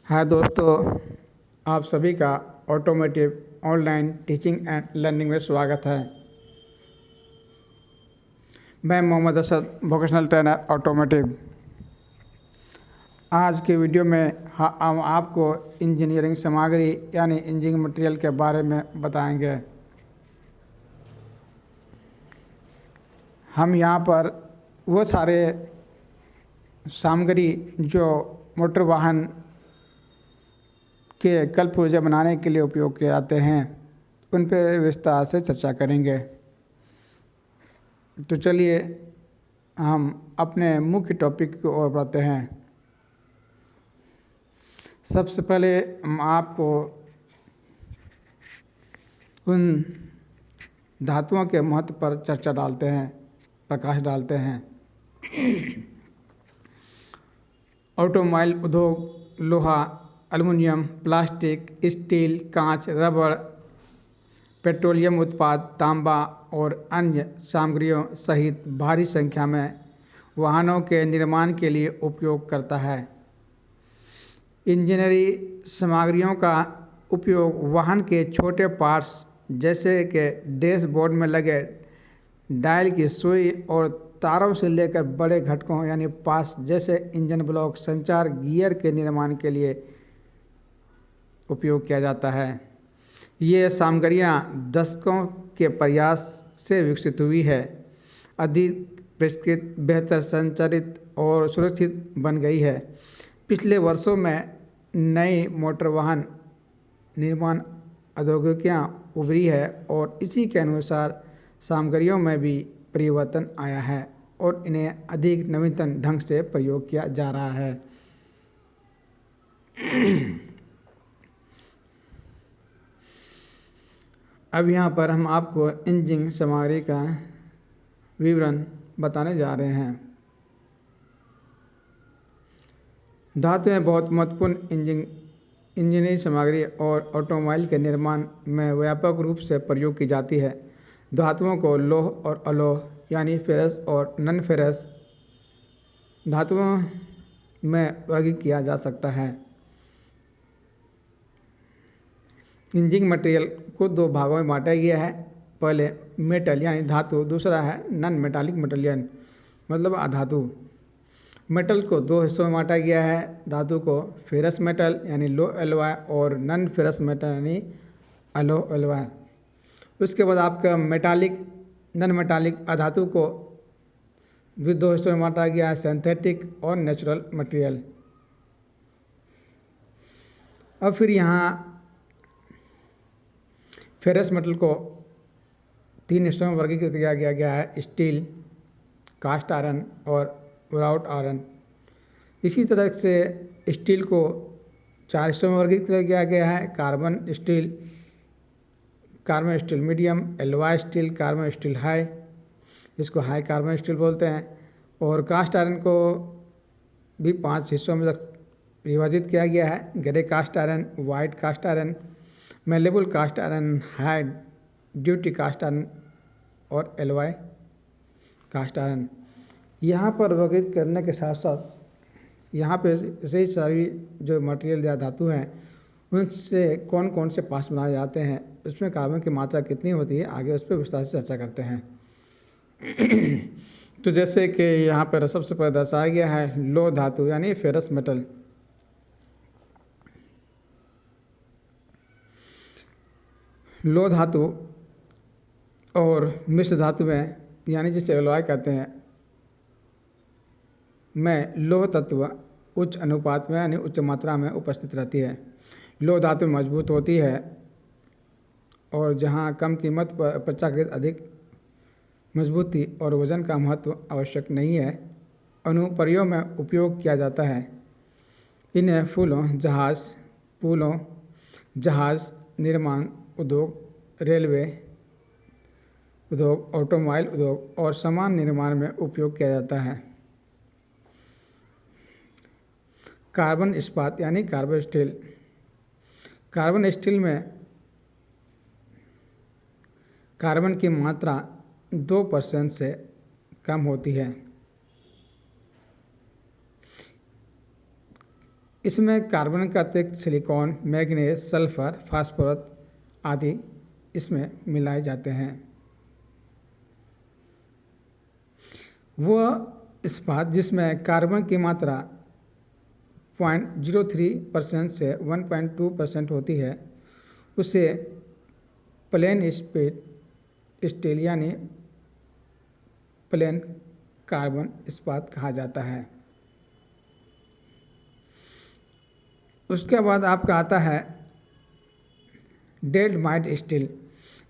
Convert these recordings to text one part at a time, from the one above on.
हाँ दोस्तों, आप सभी का automotive online teaching and learning में स्वागत है। मैं Mohammad Asad, vocational trainer automotive. आज के वीडियो में हम आपको इंजीनियरिंग सामग्री यानी इंजीनियरिंग मटेरियल के बारे में बताएंगे। हम यहाँ पर वो सारे सामग्री जो मोटर वाहन के कल पुर्जे बनाने के लिए उपयोग किए जाते हैं उन पर विस्तार से चर्चा करेंगे। तो चलिए हम अपने मुख्य टॉपिक की ओर बढ़ते हैं। सबसे पहले हम आपको उन धातुओं के महत्व पर प्रकाश डालते हैं। ऑटोमोबाइल उद्योग लोहा, एल्युमिनियम, प्लास्टिक, स्टील, कांच, रबड़, पेट्रोलियम उत्पाद, तांबा और अन्य सामग्रियों सहित भारी संख्या में वाहनों के निर्माण के लिए उपयोग करता है। इंजीनियरिंग सामग्रियों का उपयोग वाहन के छोटे पार्ट्स जैसे कि डैशबोर्ड में लगे डायल की सुई और तारों से लेकर बड़े घटकों यानी पार्ट्स जैसे इंजन ब्लॉक, संचार गियर के निर्माण के लिए उपयोग किया जाता है। ये सामग्रियां दशकों के प्रयास से विकसित हुई है, अधिक परिष्कृत, बेहतर संचालित और सुरक्षित बन गई है। पिछले वर्षों में नई मोटर वाहन निर्माण प्रौद्योगिकियां उभरी है और इसी के अनुसार सामग्रियों में भी परिवर्तन आया है और इन्हें अधिक नवीनतम ढंग से प्रयोग किया जा रहा है। अब यहाँ पर हम आपको इंजीनियरिंग सामग्री का विवरण बताने जा रहे हैं। धातुएं बहुत महत्वपूर्ण इंजीनियरिंग सामग्री और ऑटोमोबाइल के निर्माण में व्यापक रूप से प्रयोग की जाती है। धातुओं को लौह और अलोह यानी फेरस और नॉन फेरस धातुओं में वर्गीकृत किया जा सकता है। इंजीनियरिंग मटेरियल को दो भागों में बांटा गया है। पहले मेटल यानी धातु, दूसरा है नॉन मेटालिक मटेरियल मतलब अधातु। मेटल को दो हिस्सों में बांटा गया है। धातु को फेरस मेटल यानी लो एलॉय और नॉन फेरस मेटल यानी अलो एलॉय। उसके बाद आपका नॉन मेटालिक अधातु को भी दो हिस्सों में बांटा गया है, सिंथेटिक और नेचुरल मटेरियल। अब फिर यहाँ फेरस मेटल को तीन हिस्सों में वर्गीकृत किया गया है, स्टील, कास्ट आयरन और राउट आयरन। इसी तरह से स्टील को चार हिस्सों में वर्गीकृत किया गया है, carbon steel medium, alloy steel, carbon steel high, जिसको हाई कार्बन स्टील बोलते हैं, और कास्ट आयरन को भी पांच हिस्सों में विभाजित किया गया है, grey cast iron, white cast iron, malleable cast iron, high duty cast iron और एलॉय कास्ट आयरन। यहाँ पर वर्गीकृत करने के साथ साथ यहाँ पे सही सारी जो मटेरियल या धातु हैं उनसे कौन कौन से पार्ट्स बनाए जाते हैं, उसमें कार्बन की मात्रा कितनी होती है, आगे उस पर विस्तार से चर्चा करते हैं। तो जैसे कि यहाँ पर सबसे पहले दर्शाया गया है लो धातु यानी फेरस मेटल। लो धातु और मिश्र धातु में यानी जिसे एलॉय कहते हैं में लोह तत्व उच्च अनुपात में यानी उच्च मात्रा में उपस्थित रहती है। लोह धातु मजबूत होती है और जहाँ कम कीमत पर अपेक्षाकृत अधिक मजबूती और वजन का महत्व आवश्यक नहीं है, अनुप्रयोग में उपयोग किया जाता है। इन्हें पुलों, जहाज निर्माण उद्योग, रेलवे उद्योग, ऑटोमोबाइल उद्योग और सामान निर्माण में उपयोग किया जाता है। कार्बन इस्पात यानी कार्बन स्टील। कार्बन स्टील में कार्बन की मात्रा 2% से कम होती है। इसमें कार्बन का अतिरिक्त सिलिकॉन, मैग्नीज, सल्फर, फास्फोरस आदि इसमें मिलाए जाते हैं। वह इस्पात जिसमें कार्बन की मात्रा 0.03% से 1.2% होती है उसे प्लेन स्टील यानी प्लेन कार्बन इस्पात कहा जाता है। उसके बाद आपका आता है dead mild steel.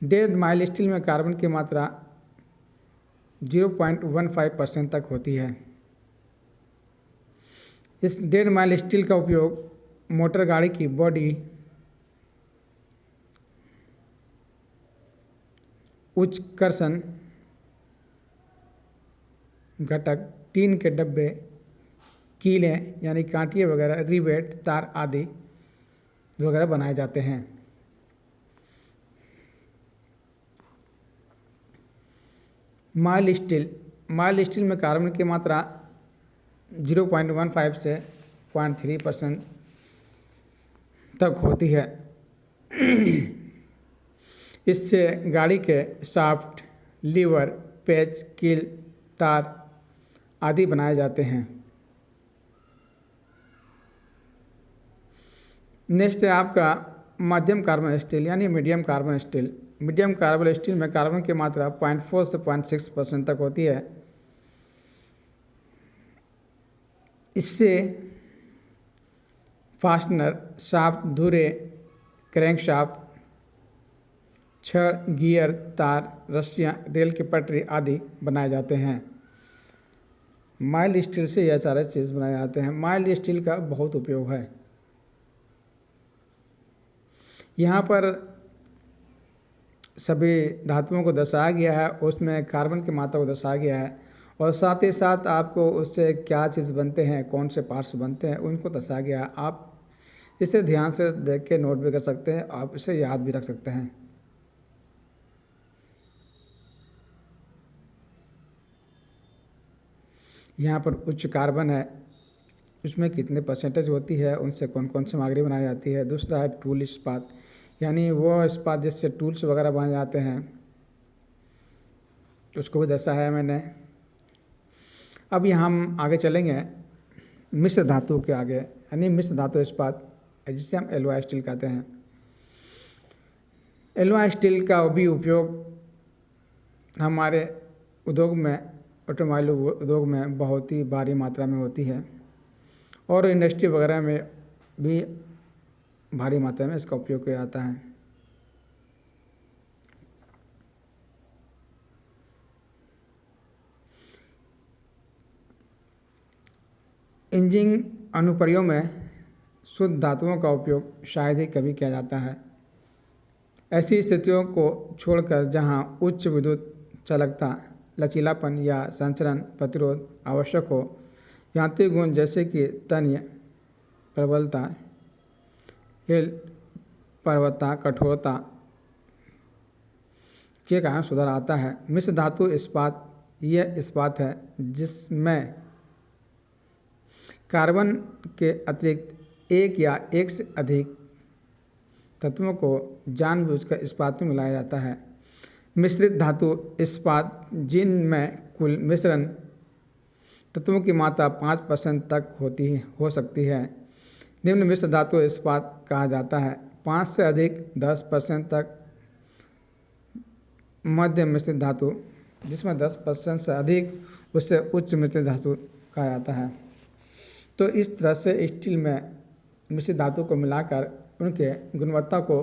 Dead mild steel में कार्बन की मात्रा 0.15% तक होती है। इस डेड माइल्ड स्टील का उपयोग मोटर गाड़ी की बॉडी, उच्च कर्षण घटक, टीन के डब्बे, कीलें यानी कांटिए वगैरह, रिवेट, तार आदि वगैरह बनाए जाते हैं। माइल्ड स्टील में कार्बन की मात्रा 0.15 से 0.3% तक होती है। इससे गाड़ी के शाफ्ट, लीवर, पेच, कील, तार आदि बनाए जाते हैं। नेक्स्ट है आपका मध्यम कार्बन स्टील यानी medium carbon steel. Medium carbon steel में कार्बन की मात्रा 0.4 से 0.6% तक होती है। इससे फास्टनर, शाफ्ट, धुरे, क्रैंक शाफ्ट, छड़, गियर, तार, रस्सियाँ, रेल की पटरी आदि बनाए जाते हैं। माइल्ड स्टील से यह सारे चीज़ बनाए जाते हैं। माइल्ड स्टील का बहुत उपयोग है। यहाँ पर सभी धातुओं को दर्शाया गया है, उसमें कार्बन की मात्रा को दर्शाया गया है और साथ ही साथ आपको उससे क्या चीज़ बनते हैं, कौन से पार्ट्स बनते हैं उनको दर्शाया गया है। आप इसे ध्यान से देख के नोट भी कर सकते हैं, आप इसे याद भी रख सकते हैं। यहाँ पर उच्च कार्बन है, उसमें कितने परसेंटेज होती है, उनसे कौन कौन सी सामग्री बनाई जाती है। दूसरा है टूल इस्पात, यानी वो इस्पात जिससे टूल्स वगैरह बन जाते हैं, उसको भी दर्शाया है मैंने। अब यहाँ हम आगे चलेंगे मिश्र धातु के आगे, यानी मिश्र धातु इस्पात जिसे हम एलॉय स्टील कहते हैं। एलॉय स्टील का भी उपयोग हमारे उद्योग में, ऑटोमोबाइल उद्योग में बहुत ही भारी मात्रा में होती है और इंडस्ट्री वगैरह में भी भारी मात्रा में इसका उपयोग किया जाता है। इंजीनियरिंग अनुप्रयोगों में शुद्ध धातुओं का उपयोग शायद ही कभी किया जाता है। ऐसी स्थितियों को छोड़कर जहां उच्च विद्युत चालकता, लचीलापन या संचरण प्रतिरोध आवश्यक हो, यांत्रिक गुण जैसे कि तन्य, प्रबलता, हिल, पर्वतता, कठोरता के कारण सुधार आता है। मिश्र धातु इस्पात यह इस्पात है जिसमें कार्बन के अतिरिक्त एक या एक से अधिक तत्वों को जानबूझकर इस्पात में मिलाया जाता है। मिश्रित धातु इस्पात जिनमें कुल मिश्रण तत्वों की मात्रा 5% तक हो सकती है, निम्न मिश्र धातु इस्पात कहा जाता है। 5 से अधिक 10% तक मध्य मिश्रित धातु, जिसमें 10% से अधिक उससे उच्च मिश्रित धातु कहा जाता है। तो इस तरह से स्टील में मिश्रित धातु को मिलाकर उनके गुणवत्ता को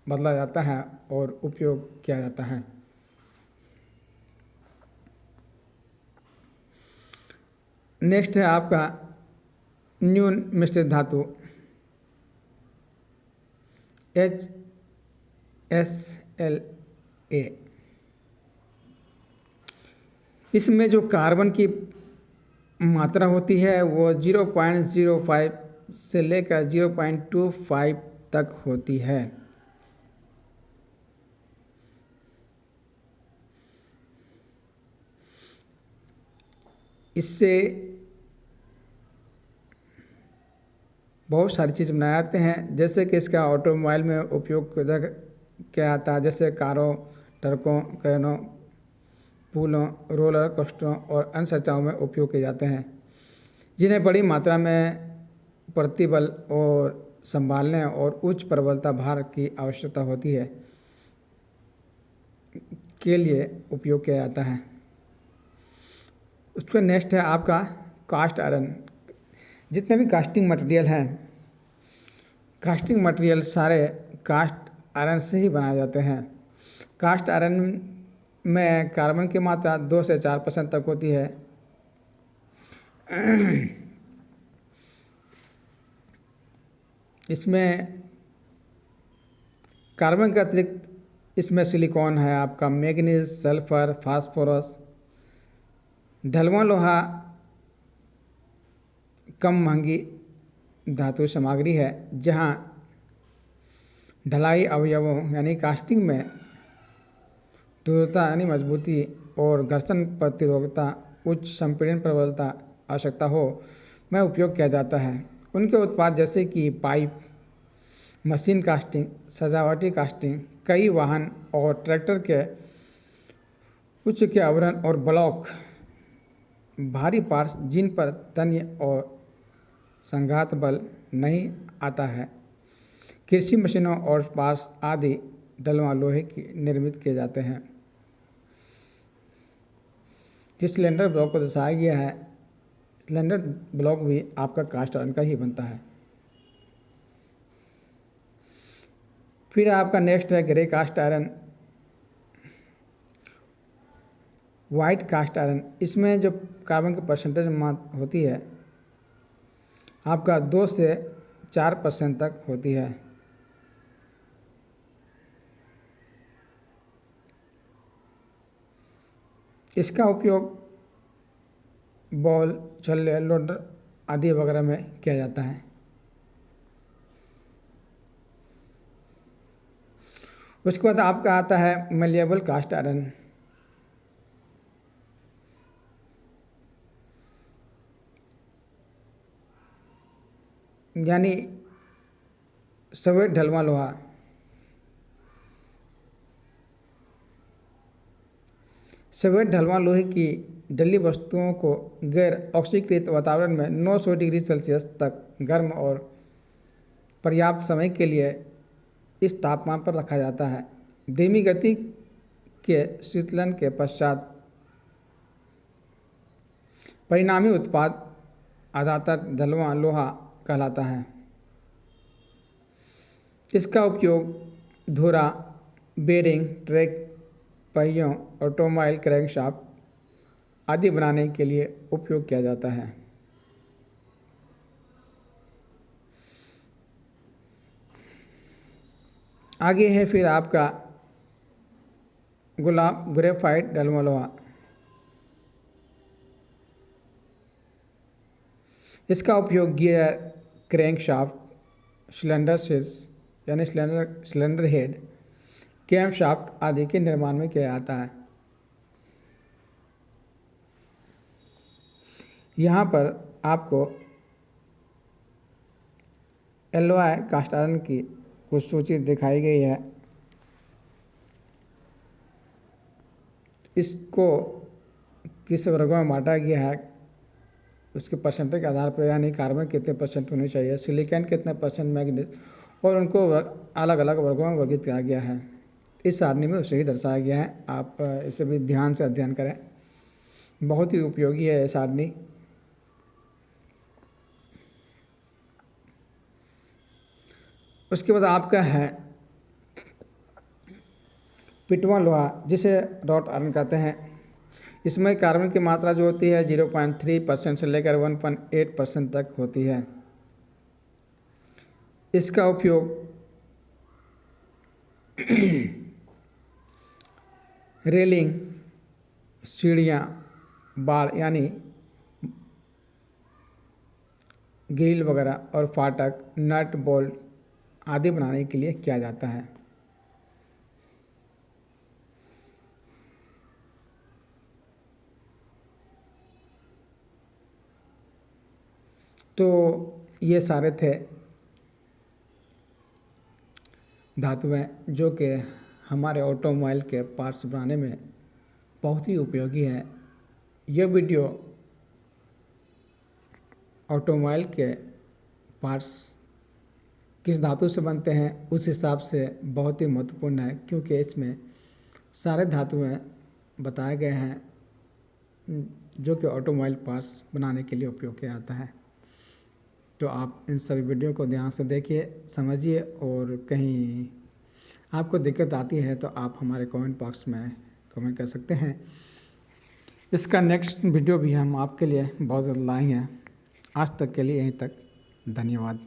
बदला जाता है और उपयोग किया जाता है। नेक्स्ट है आपका न्यून मिश्रित धातु HSLA। इसमें जो कार्बन की मात्रा होती है वो 0.05 से लेकर 0.25 तक होती है। इससे बहुत सारी चीज़ बनाए जाते हैं, जैसे कि इसका ऑटोमोबाइल में उपयोग किया जाता है, जैसे कारों, ट्रकों, क्रेनों, पुलों, रोलर कोस्टरों और अन्य संरचनाओं में उपयोग किए जाते हैं, जिन्हें बड़ी मात्रा में प्रतिबल और संभालने और उच्च प्रबलता भार की आवश्यकता होती है के लिए उपयोग किया जाता है। उसके नेक्स्ट है आपका कास्ट आयरन। जितने भी कास्टिंग मटेरियल हैं, कास्टिंग मटेरियल सारे कास्ट आयरन से ही बनाए जाते हैं। कास्ट आयरन में कार्बन की मात्रा 2 से 4% तक होती है। इसमें कार्बन के अतिरिक्त इसमें सिलिकॉन है, आपका मैग्नीज, सल्फर, फास्फोरस। ढलवां लोहा कम महंगी धातु सामग्री है, जहां ढलाई अवयवों यानी कास्टिंग में दृढ़ता यानी मजबूती और घर्षण प्रतिरोधकता, उच्च संपीड़न प्रबलता आवश्यकता हो में उपयोग किया जाता है। उनके उत्पाद जैसे कि पाइप, मशीन कास्टिंग, सजावटी कास्टिंग, कई वाहन और ट्रैक्टर के उच्च के आवरण और ब्लॉक, भारी पार्ट्स जिन पर तन्य और संघात बल नहीं आता है, कृषि मशीनों और पार्ट्स आदि ढलवां लोहे की निर्मित किए जाते हैं। जिस सिलेंडर ब्लॉक को दर्शाया गया है, सिलेंडर ब्लॉक भी आपका कास्ट आयरन का ही बनता है। फिर आपका नेक्स्ट है grey cast iron, white cast iron. इसमें जो कार्बन की परसेंटेज होती है आपका 2 से 4% तक होती है। इसका उपयोग बॉल, छल्ले, लोडर आदि वगैरह में किया जाता है। उसके बाद आपका आता है मलेबल कास्ट आयरन। यानी सफेद ढलवां लोहा। सफेद ढलवां लोहे की ढली वस्तुओं को गैर ऑक्सीकृत वातावरण में 900 डिग्री सेल्सियस तक गर्म और पर्याप्त समय के लिए इस तापमान पर रखा जाता है। धीमी गति के शीतलन के पश्चात परिणामी उत्पाद आधातर ढलवां लोहा कहलाता है। इसका उपयोग धुरा, बेरिंग, ट्रैक पहियों, ऑटोमोबाइल क्रैंकशाफ्ट आदि बनाने के लिए उपयोग किया जाता है। आगे है फिर आपका ग्रेफाइट ढलवां लोहा। इसका उपयोग गियर, क्रैंकशाफ्ट, सिलेंडर शीर्ष यानी सिलेंडर हेड, कैमशाफ्ट आदि के निर्माण में किया जाता है। यहाँ पर आपको एलॉय कास्ट आयरन की कुछ सूची दिखाई गई है। इसको किस वर्गों में बांटा गया है उसके परसेंटेज के आधार पर, यानी कार्बन कितने परसेंट होनी चाहिए, सिलिकॉन कितने परसेंट, मैग्नीज, और उनको अलग अलग वर्गों में वर्गीकृत किया गया है। इस सारणी में उसे ही दर्शाया गया है। आप इसे भी ध्यान से अध्ययन करें, बहुत ही उपयोगी है ये सारणी। उसके बाद आपका है पिटवा लोहा, जिसे रॉट आयरन कहते हैं। इसमें कार्बन की मात्रा जो होती है 0.3% से लेकर 1.8% तक होती है। इसका उपयोग रेलिंग, सीढ़ियाँ, बाड़ यानी ग्रिल वगैरह और फाटक, नट, बोल्ट आदि बनाने के लिए किया जाता है। तो ये सारे थे धातुएं जो कि हमारे ऑटोमोबाइल के पार्ट्स बनाने में बहुत ही उपयोगी है। यह वीडियो ऑटोमोबाइल के पार्ट्स किस धातु से बनते हैं उस हिसाब से बहुत ही महत्वपूर्ण है, क्योंकि इसमें सारे धातुएं बताए गए हैं जो कि ऑटोमोबाइल पार्ट्स बनाने के लिए उपयोग किया जाता है। तो आप इन सभी वीडियो को ध्यान से देखिए, समझिए, और कहीं आपको दिक्कत आती है तो आप हमारे कमेंट बॉक्स में कमेंट कर सकते हैं। इसका नेक्स्ट वीडियो भी हम आपके लिए बहुत जल्द लाएंगे। आज तक के लिए यहीं तक, धन्यवाद।